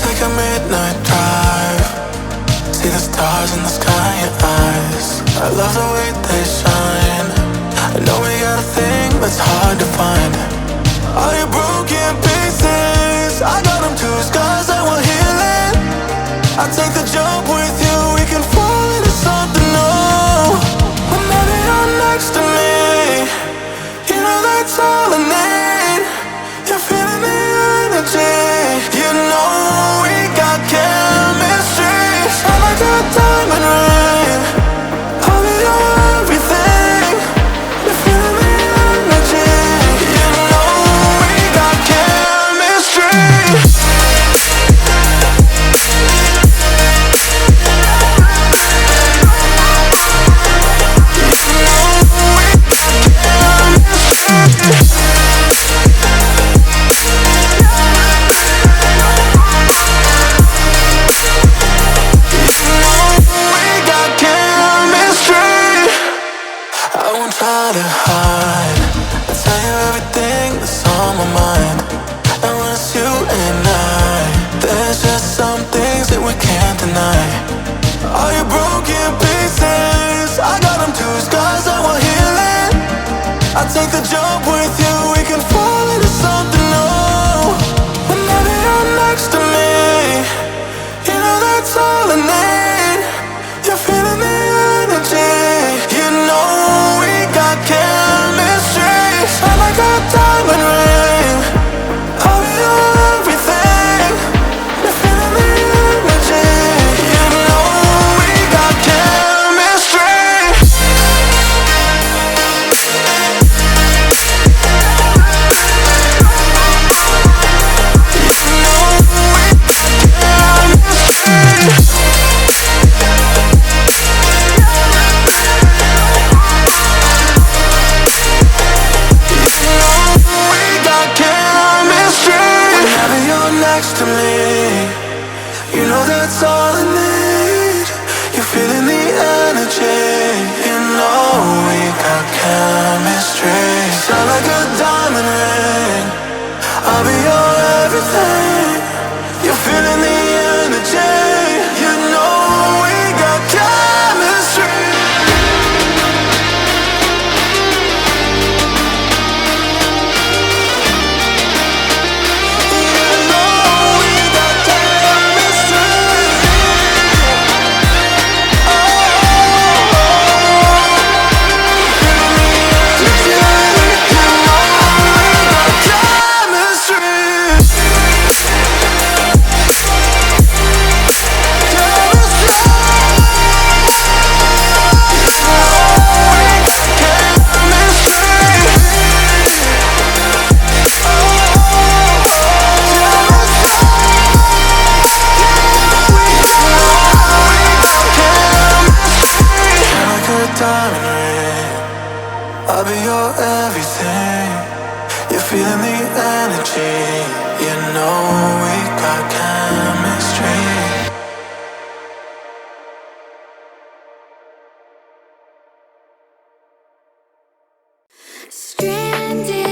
take a midnight drive, see the stars in the sky in your eyes. I love the way they shine. I know we got a thing that's hard to find. All your broken pieces, I got them too. Scars that will heal it. I take the jump with you. We can fall into something new. Whenever you're next to me, you know that's all I need. You're feeling the energy. You know we got chemistry. Shine like a diamond ring. I'll be your everything. You're feeling the energy. You know we got chemistry. Try to hide. I'll tell you everything that's on my mind. And when it's you and I, there's just some things that we can't deny. All your broken pieces, I got them too. Scars that will heal it. I'll take the jump with you. We can fall into something new. Whenever you're next to me, you know that's all I need. You're feeling the energy. You know chemistry. Shine like a diamond ring. I'll be your everything. You're feeling the energy. You know we got chemistry. You know we got chemistry. Next to me, you know that's all I need. You're feeling the energy. You know we got chemistry. Shine like a diamond ring. I'll be your everything. You're feeling the energy. You know we got chemistry. I'll be your everything. You're feeling the energy. You know we got chemistry. Stranded